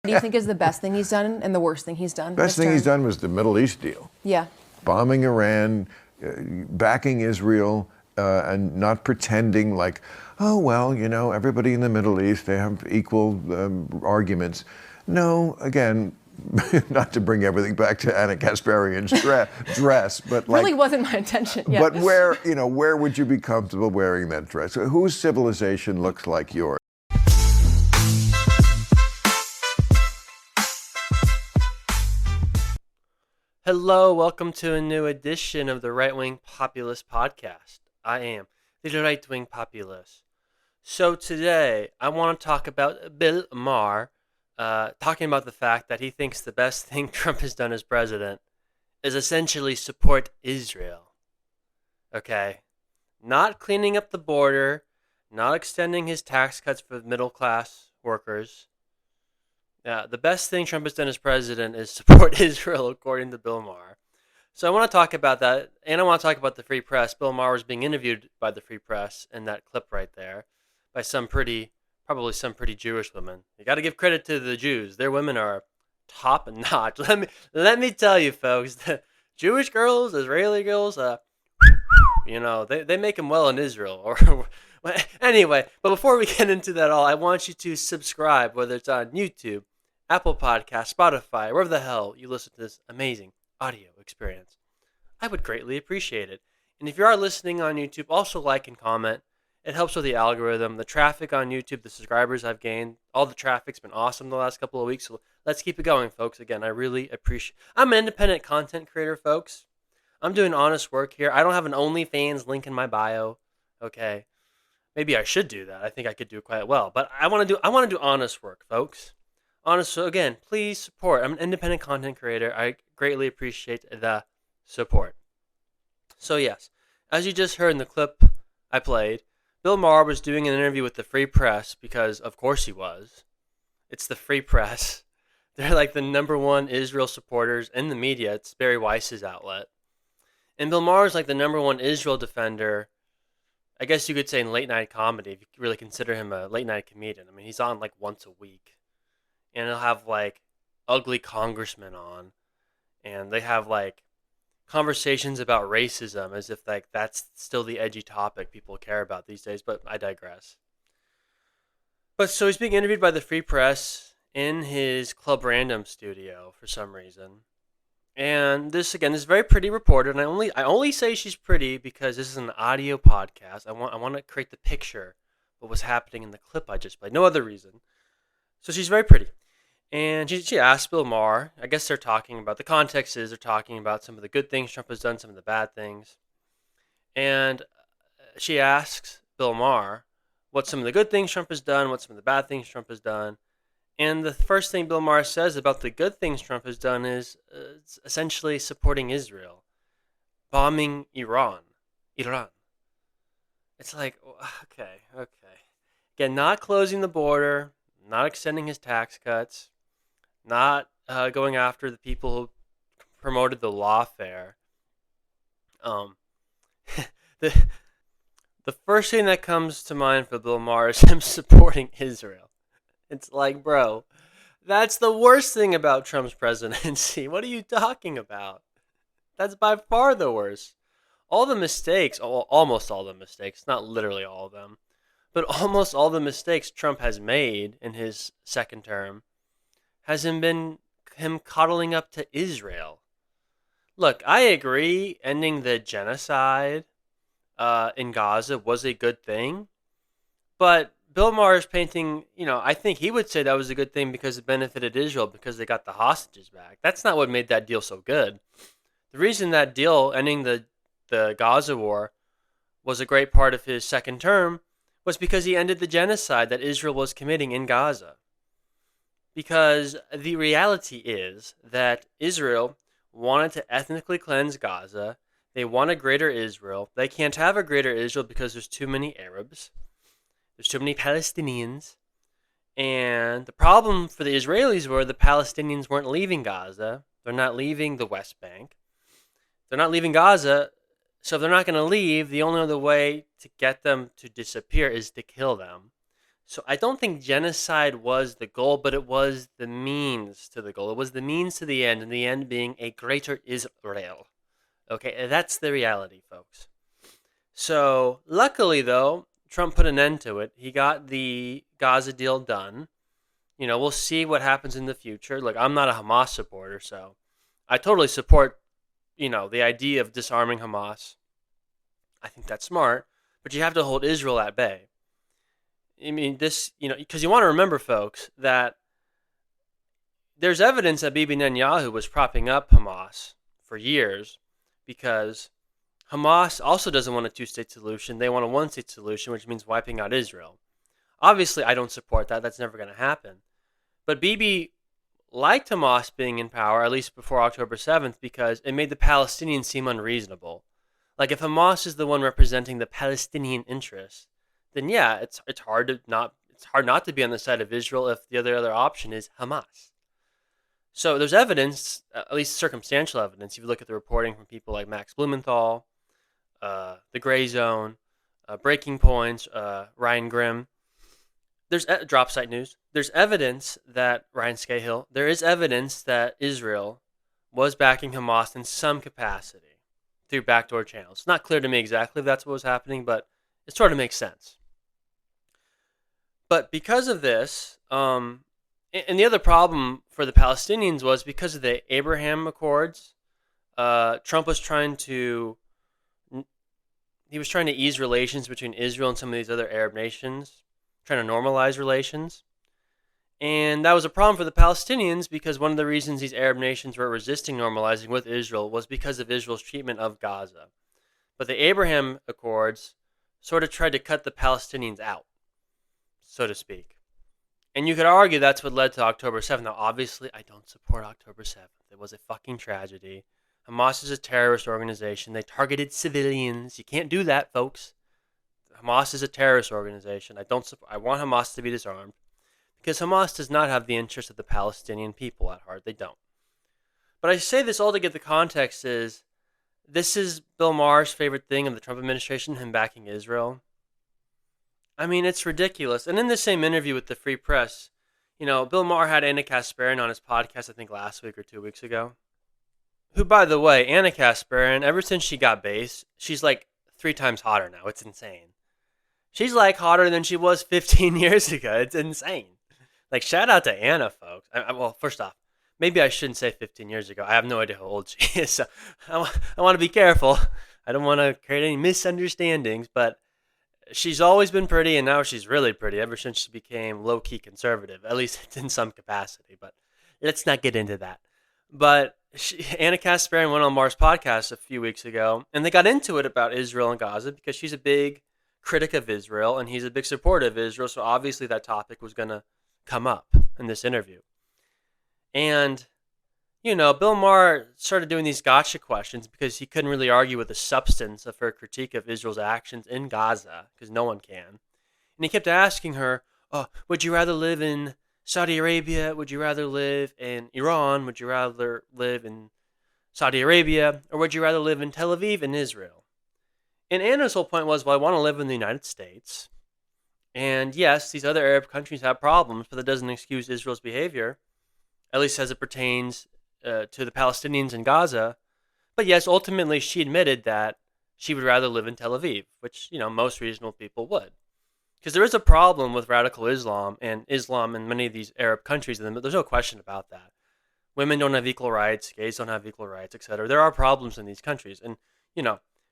do you think is the best thing he's done and the worst thing he's done? Best thing he's done was the Middle East deal. Yeah. Bombing Iran, backing Israel, and not pretending like, oh, well, everybody in the Middle East, they have equal arguments. No, again, not to bring everything back to Anna Kasparian's dress, but really wasn't my intention. Yeah. But where would you be comfortable wearing that dress? Whose civilization looks like yours? Hello, welcome to a new edition of the Right Wing Populist Podcast. I am the Right Wing Populist. So today, I want to talk about Bill Maher, talking about the fact that he thinks the best thing Trump has done as president is essentially support Israel. Okay? Not cleaning up the border, not extending his tax cuts for middle-class workers. The best thing Trump has done as president is support Israel, according to Bill Maher. So I want to talk about that, and I want to talk about the Free Press. Bill Maher was being interviewed by the Free Press in that clip right there by probably some pretty Jewish women. You got to give credit to the Jews. Their women are top notch. Let me tell you, folks, the Jewish girls, Israeli girls, they make them well in Israel. Anyway, but before we get into that all, I want you to subscribe, whether it's on YouTube, Apple Podcasts, Spotify, wherever the hell you listen to this amazing audio experience. I would greatly appreciate it. And if you are listening on YouTube, also like and comment. It helps with the algorithm. The traffic on YouTube, the subscribers I've gained, all the traffic's been awesome the last couple of weeks. So let's keep it going, folks. Again, I really appreciate I'm an independent content creator, folks. I'm doing honest work here. I don't have an OnlyFans link in my bio. Okay. Maybe I should do that. I think I could do quite well. But I want to do honest work, folks. So again, please support. I'm an independent content creator. I greatly appreciate the support. So yes, as you just heard in the clip I played, Bill Maher was doing an interview with the Free Press because, of course, he was. It's the Free Press. They're like the number one Israel supporters in the media. It's Barry Weiss's outlet. And Bill Maher is like the number one Israel defender, I guess you could say, in late night comedy, if you really consider him a late night comedian. I mean, he's on like once a week. And he'll have like ugly congressmen on. And they have like conversations about racism as if like that's still the edgy topic people care about these days. But I digress. But so he's being interviewed by the Free Press in his Club Random studio for some reason. And this again is very pretty reporter, and I only say she's pretty because this is an audio podcast. I want to create the picture of what was happening in the clip I just played. No other reason. So she's very pretty, and she asked Bill Maher. I guess they're talking about the context is they're talking about some of the good things Trump has done, some of the bad things, and she asks Bill Maher what some of the good things Trump has done, what some of the bad things Trump has done. And the first thing Bill Maher says about the good things Trump has done is essentially supporting Israel, bombing Iran. It's like, okay. Again, not closing the border, not extending his tax cuts, not going after the people who promoted the lawfare. The first thing that comes to mind for Bill Maher is him supporting Israel. It's like, bro, that's the worst thing about Trump's presidency. What are you talking about? That's by far the worst. All the mistakes, almost all the mistakes, not literally all of them, but almost all the mistakes Trump has made in his second term has been him coddling up to Israel. Look, I agree ending the genocide in Gaza was a good thing, but Bill Maher is painting, I think he would say that was a good thing because it benefited Israel because they got the hostages back. That's not what made that deal so good. The reason that deal, ending the Gaza war, was a great part of his second term was because he ended the genocide that Israel was committing in Gaza. Because the reality is that Israel wanted to ethnically cleanse Gaza. They want a greater Israel. They can't have a greater Israel because there's too many Arabs. There's too many Palestinians. And the problem for the Israelis were the Palestinians weren't leaving Gaza. They're not leaving the West Bank. They're not leaving Gaza. So if they're not going to leave, the only other way to get them to disappear is to kill them. So I don't think genocide was the goal, but it was the means to the goal. It was the means to the end, and the end being a greater Israel. Okay, and that's the reality, folks. So luckily, though, Trump put an end to it. He got the Gaza deal done. We'll see what happens in the future. Look, I'm not a Hamas supporter, so I totally support, the idea of disarming Hamas. I think that's smart, but you have to hold Israel at bay. I mean, because you want to remember, folks, that there's evidence that Bibi Netanyahu was propping up Hamas for years because Hamas also doesn't want a two-state solution. They want a one-state solution, which means wiping out Israel. Obviously, I don't support that. That's never going to happen. But Bibi liked Hamas being in power, at least before October 7th, because it made the Palestinians seem unreasonable. Like, if Hamas is the one representing the Palestinian interests, then yeah, it's hard not to be on the side of Israel if the other option is Hamas. So there's evidence, at least circumstantial evidence. If you look at the reporting from people like Max Blumenthal, The Gray Zone, Breaking Points, Ryan Grimm. There's drop site news. There's evidence that Ryan Scahill. There is evidence that Israel was backing Hamas in some capacity through backdoor channels. It's not clear to me exactly if that's what was happening, but it sort of makes sense. But because of this, and the other problem for the Palestinians was because of the Abraham Accords. Trump was trying to ease relations between Israel and some of these other Arab nations, trying to normalize relations. And that was a problem for the Palestinians because one of the reasons these Arab nations were resisting normalizing with Israel was because of Israel's treatment of Gaza. But the Abraham Accords sort of tried to cut the Palestinians out, so to speak. And you could argue that's what led to October 7th. Now, obviously, I don't support October 7th. It was a fucking tragedy. Hamas is a terrorist organization. They targeted civilians. You can't do that, folks. Hamas is a terrorist organization. I want Hamas to be disarmed because Hamas does not have the interest of the Palestinian people at heart. They don't. But I say this all to get the context is this is Bill Maher's favorite thing of the Trump administration, him backing Israel. I mean, it's ridiculous. And in the same interview with the Free Press, Bill Maher had Anna Kasparian on his podcast, I think last week or 2 weeks ago. Who, by the way, Anna Kasparian, ever since she got base, she's like 3 times hotter now. It's insane. She's like hotter than she was 15 years ago. It's insane. Like, shout out to Anna, folks. Well, first off, maybe I shouldn't say 15 years ago. I have no idea how old she is, so I want to be careful. I don't want to create any misunderstandings, but she's always been pretty, and now she's really pretty ever since she became low-key conservative, at least in some capacity. But let's not get into that. But Anna Kasparian went on Maher's podcast a few weeks ago, and they got into it about Israel and Gaza because she's a big critic of Israel, and he's a big supporter of Israel, so obviously that topic was going to come up in this interview. And, Bill Maher started doing these gotcha questions because he couldn't really argue with the substance of her critique of Israel's actions in Gaza, because no one can. And he kept asking her, would you rather live in Saudi Arabia? Would you rather live in Iran? Would you rather live in Saudi Arabia? Or would you rather live in Tel Aviv in Israel? And Anna's whole point was, well, I want to live in the United States. And yes, these other Arab countries have problems, but that doesn't excuse Israel's behavior, at least as it pertains to the Palestinians in Gaza. But yes, ultimately she admitted that she would rather live in Tel Aviv, which, most reasonable people would. Because there is a problem with radical Islam in many of these Arab countries, and there's no question about that. Women don't have equal rights, gays don't have equal rights, etc. There are problems in these countries. And,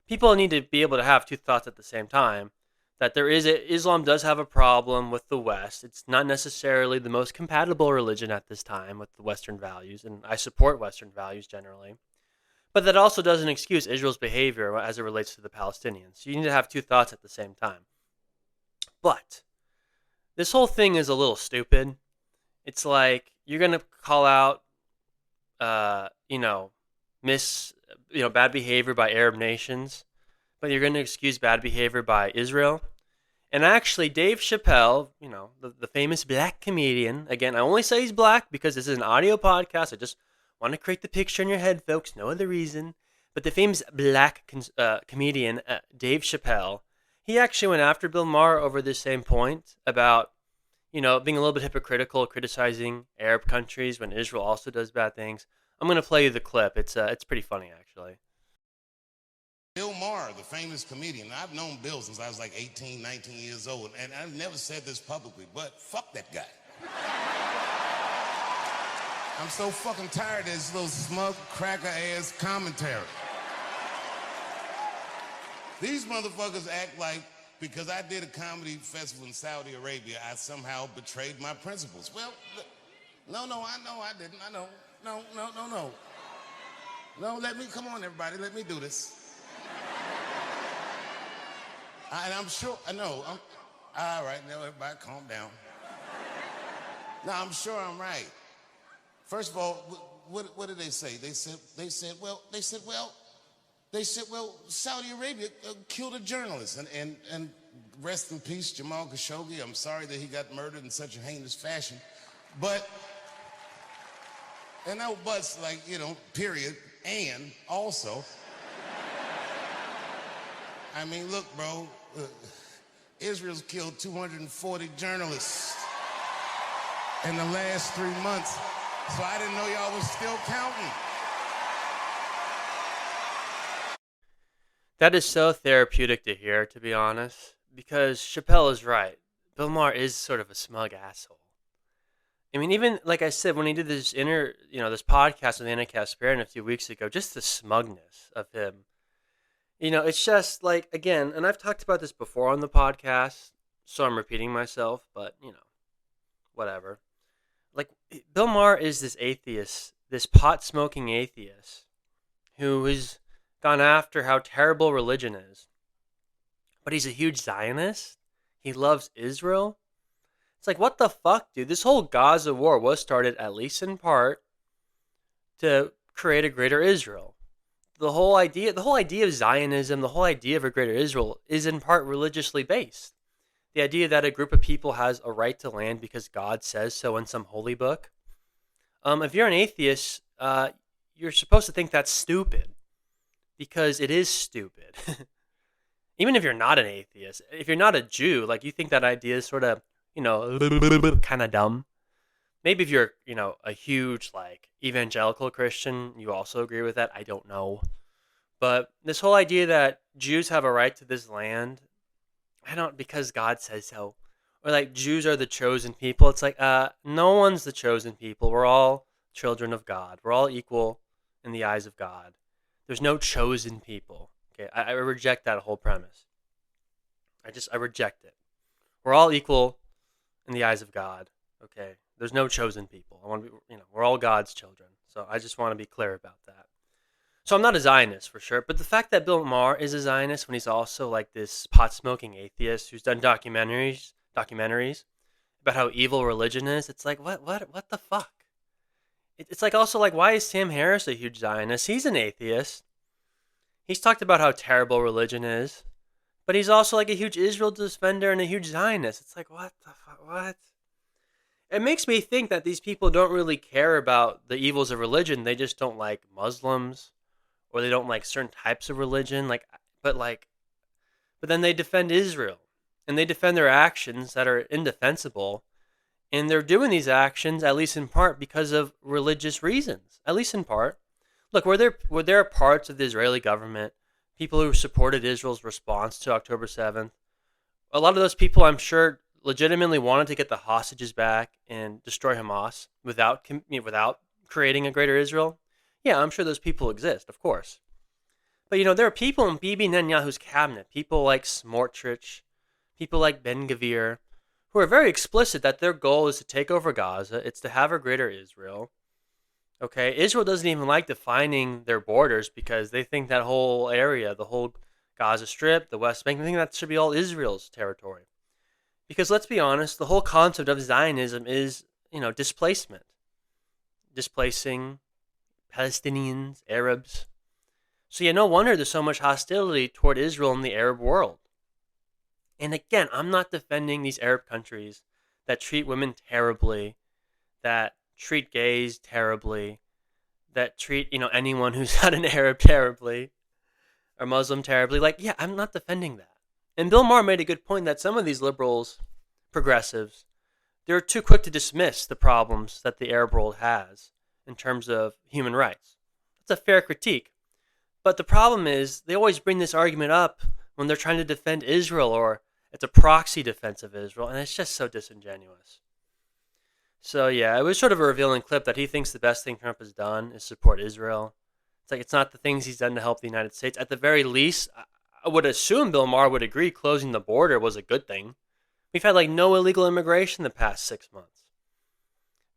people need to be able to have two thoughts at the same time. That Islam does have a problem with the West. It's not necessarily the most compatible religion at this time with the Western values, and I support Western values generally. But that also doesn't excuse Israel's behavior as it relates to the Palestinians. So you need to have two thoughts at the same time. But this whole thing is a little stupid. It's like you're going to call out, bad behavior by Arab nations, but you're going to excuse bad behavior by Israel. And actually, Dave Chappelle, the famous black comedian, again, I only say he's black because this is an audio podcast. I just want to create the picture in your head, folks, no other reason. But the famous black comedian, Dave Chappelle, he actually went after Bill Maher over this same point about being a little bit hypocritical, criticizing Arab countries when Israel also does bad things. I'm going to play you the clip. It's pretty funny, actually. Bill Maher, the famous comedian. I've known Bill since I was like 18, 19 years old, and I've never said this publicly, but fuck that guy. I'm so fucking tired of this little smug, cracker-ass commentary. These motherfuckers act like because I did a comedy festival in Saudi Arabia, I somehow betrayed my principles. Well, no, I know I didn't. I know. No. No, come on, everybody, let me do this. And I'm sure, I know, all right, now everybody calm down. No, I'm sure I'm right. First of all, what did they say? They said, well, Saudi Arabia killed a journalist, and rest in peace, Jamal Khashoggi. I'm sorry that he got murdered in such a heinous fashion, but, and no buts, like, period, and also, I mean, look, bro, Israel's killed 240 journalists in the last 3 months, so I didn't know y'all was still counting. That is so therapeutic to hear, to be honest, because Chappelle is right. Bill Maher is sort of a smug asshole. I mean, even, like I said, when he did this this podcast with Anna Kasparian a few weeks ago, just the smugness of him. It's just like, again, and I've talked about this before on the podcast, so I'm repeating myself, but, whatever. Like, Bill Maher is this atheist, this pot-smoking atheist, who has gone after how terrible religion is. But he's a huge Zionist. He loves Israel. It's like, what the fuck, dude? This whole Gaza war was started, at least in part, to create a greater Israel. The whole idea of Zionism, the whole idea of a greater Israel is in part religiously based. The idea that a group of people has a right to land because God says so in some holy book. If you're an atheist, you're supposed to think that's stupid, because it is stupid. Even if you're not an atheist, if you're not a Jew, like, you think that idea is sort of, kind of dumb. Maybe if you're, a huge, like, evangelical Christian, you also agree with that. I don't know. But this whole idea that Jews have a right to this land, because God says so. Or, like, Jews are the chosen people. It's like, no one's the chosen people. We're all children of God. We're all equal in the eyes of God. There's no chosen people. Okay, I reject that whole premise. I reject it. We're all equal in the eyes of God. Okay, there's no chosen people. I want to be, we're all God's children. So I just want to be clear about that. So I'm not a Zionist for sure, but the fact that Bill Maher is a Zionist when he's also like this pot-smoking atheist who's done documentaries about how evil religion is, it's like, what the fuck? It's like, also like, why is Sam Harris a huge Zionist? He's an atheist. He's talked about how terrible religion is, but he's also like a huge Israel defender and a huge Zionist. It's like, what the fuck? What? It makes me think that these people don't really care about the evils of religion. They just don't like Muslims, or they don't like certain types of religion. But then they defend Israel, and they defend their actions that are indefensible. And they're doing these actions, at least in part, because of religious reasons. At least in part. Look, were there parts of the Israeli government, people who supported Israel's response to October 7th? A lot of those people, I'm sure, legitimately wanted to get the hostages back and destroy Hamas without creating a greater Israel. Yeah, I'm sure those people exist, of course. But, there are people in Bibi Netanyahu's cabinet, people like Smotrich, people like Ben-Gvir, who are very explicit that their goal is to take over Gaza. It's to have a greater Israel. Okay, Israel doesn't even like defining their borders because they think that whole area, the whole Gaza Strip, the West Bank, they think that should be all Israel's territory. Because let's be honest, the whole concept of Zionism is, displacement. Displacing Palestinians, Arabs. So yeah, no wonder there's so much hostility toward Israel in the Arab world. And again, I'm not defending these Arab countries that treat women terribly, that treat gays terribly, that treat, anyone who's not an Arab terribly, or Muslim terribly. Like, yeah, I'm not defending that. And Bill Maher made a good point that some of these liberals, progressives, they're too quick to dismiss the problems that the Arab world has in terms of human rights. That's a fair critique. But the problem is they always bring this argument up when they're trying to defend Israel, or it's a proxy defense of Israel, and it's just so disingenuous. So yeah, it was sort of a revealing clip that he thinks the best thing Trump has done is support Israel. It's like it's not the things he's done to help the United States. At the very least, I would assume Bill Maher would agree closing the border was a good thing. We've had like no illegal immigration the past 6 months.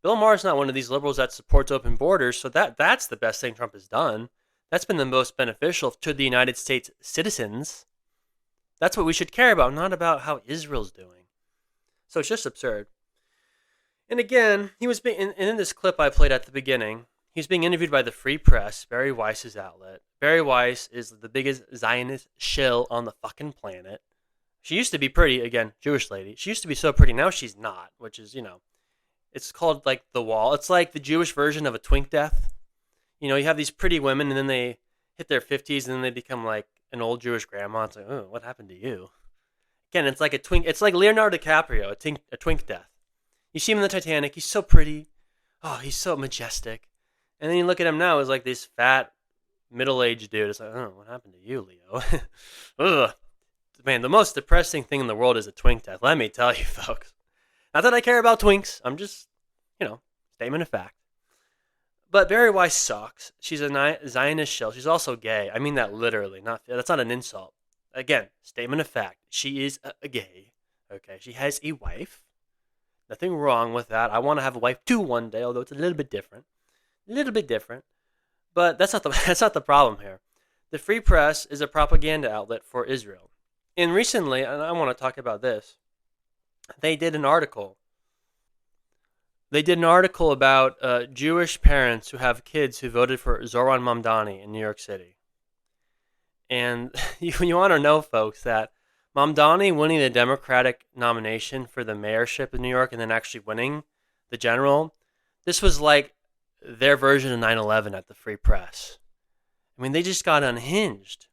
Bill Maher's not one of these liberals that supports open borders, so that's the best thing Trump has done. That's been the most beneficial to the United States citizens. That's what we should care about, not about how Israel's doing. So it's just absurd. And again, he was being in this clip I played at the beginning, he's being interviewed by the Free Press, Barry Weiss's outlet. Barry Weiss is the biggest Zionist shill on the fucking planet. She used to be pretty, again, Jewish lady. She used to be so pretty, now she's not, which is, it's called like The Wall. It's like the Jewish version of a twink death. You have these pretty women and then they hit their 50s and then they become like an old Jewish grandma. It's like, oh, what happened to you? Again, it's like a twink. It's like Leonardo DiCaprio, a twink death. You see him in the Titanic. He's so pretty. Oh, he's so majestic. And then you look at him now as like this fat, middle-aged dude. It's like, oh, what happened to you, Leo? Ugh. Man, the most depressing thing in the world is a twink death. Let me tell you, folks. Not that I care about twinks. I'm just, statement of fact. But Barry Weiss sucks. She's a Zionist shill. She's also gay. I mean that literally. That's not an insult. Again, statement of fact. She is a gay. Okay, she has a wife. Nothing wrong with that. I want to have a wife too one day, although it's a little bit different. But that's not the problem here. The Free Press is a propaganda outlet for Israel. And recently, and I want to talk about this, they did an article. They did an article about Jewish parents who have kids who voted for Zoran Mamdani in New York City. And you want to know, folks, that Mamdani winning the Democratic nomination for the mayorship of New York and then actually winning the general, this was like their version of 9/11 at the Free Press. I mean, they just got unhinged.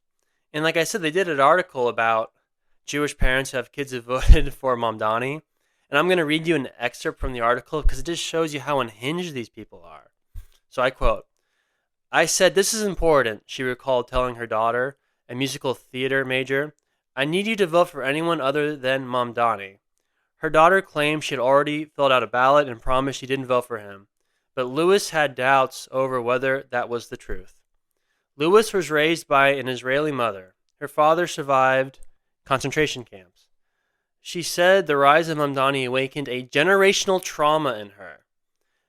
And like I said, they did an article about Jewish parents who have kids who voted for Mamdani. And I'm going to read you an excerpt from the article because it just shows you how unhinged these people are. So I quote, "I said, this is important," she recalled telling her daughter, a musical theater major. "I need you to vote for anyone other than Mamdani." Her daughter claimed she had already filled out a ballot and promised she didn't vote for him. But Lewis had doubts over whether that was the truth. Lewis was raised by an Israeli mother. Her father survived concentration camps. She said the rise of Mamdani awakened a generational trauma in her.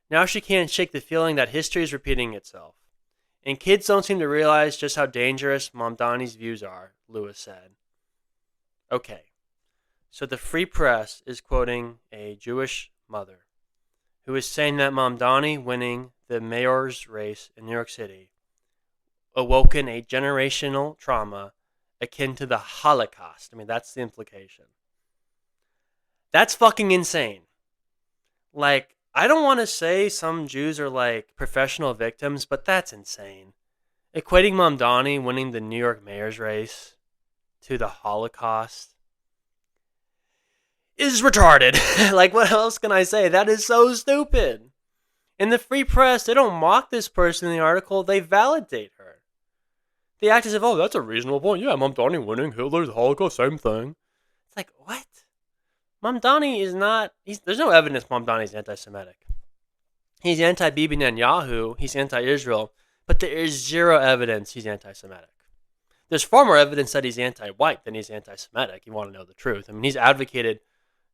Now she can't shake the feeling that history is repeating itself. And kids don't seem to realize just how dangerous Mamdani's views are, Lewis said. Okay, so the Free Press is quoting a Jewish mother who is saying that Mamdani winning the mayor's race in New York City awoken a generational trauma akin to the Holocaust. I mean, that's the implication. That's fucking insane. Like, I don't want to say some Jews are like professional victims, but that's insane. Equating Mamdani winning the New York mayor's race to the Holocaust is retarded. Like, what else can I say? That is so stupid. In the Free Press, they don't mock this person in the article, they validate her. They act as if, oh, that's a reasonable point. Yeah, Mamdani winning, Hitler's Holocaust, same thing. It's like, what? Mamdani is not, there's no evidence Mamdani's anti-Semitic. He's anti-Bibi Netanyahu, he's anti-Israel, but there is zero evidence he's anti-Semitic. There's far more evidence that he's anti-white than he's anti-Semitic, you want to know the truth. I mean, he's advocated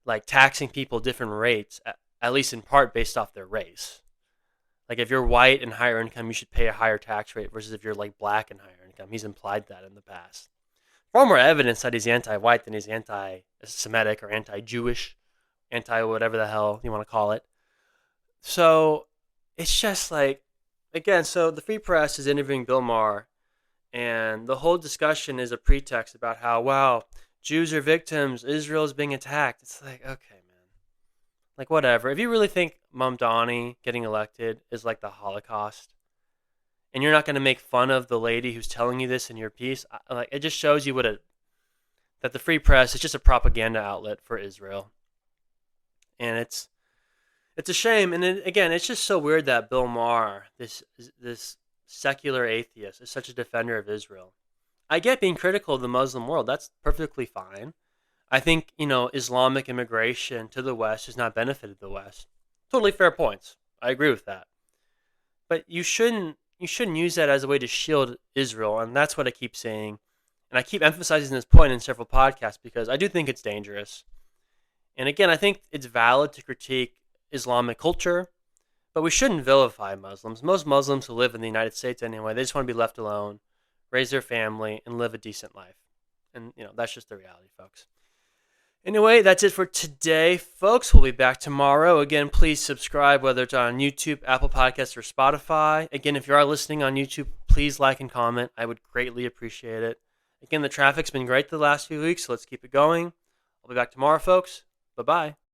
like taxing people different rates, at least in part based off their race. Like if you're white and higher income, you should pay a higher tax rate versus if you're like black and higher income. He's implied that in the past. Far more evidence that he's anti-white than he's anti-Semitic or anti-Jewish, anti-whatever the hell you want to call it. So it's just like, again, so the Free Press is interviewing Bill Maher, and the whole discussion is a pretext about how, wow, Jews are victims, Israel is being attacked. It's like, okay, man. Like, whatever. If you really think Mamdani getting elected is like the Holocaust, and you're not going to make fun of the lady who's telling you this in your piece, like it just shows you that the Free Press is just a propaganda outlet for Israel. And it's It's a shame, and again, it's just so weird that Bill Maher, this secular atheist, is such a defender of Israel. I get being critical of the Muslim world. That's perfectly fine. I think, Islamic immigration to the West has not benefited the West. Totally fair points. I agree with that. But you shouldn't use that as a way to shield Israel, and that's what I keep saying. And I keep emphasizing this point in several podcasts because I do think it's dangerous. And again, I think it's valid to critique Islamic culture, but we shouldn't vilify Muslims. Most Muslims who live in the United States anyway, they just want to be left alone, raise their family, and live a decent life. And, that's just the reality, folks. Anyway, that's it for today, folks. We'll be back tomorrow. Again, please subscribe, whether it's on YouTube, Apple Podcasts, or Spotify. Again, if you are listening on YouTube, please like and comment. I would greatly appreciate it. Again, the traffic's been great the last few weeks, so let's keep it going. I'll be back tomorrow, folks. Bye-bye.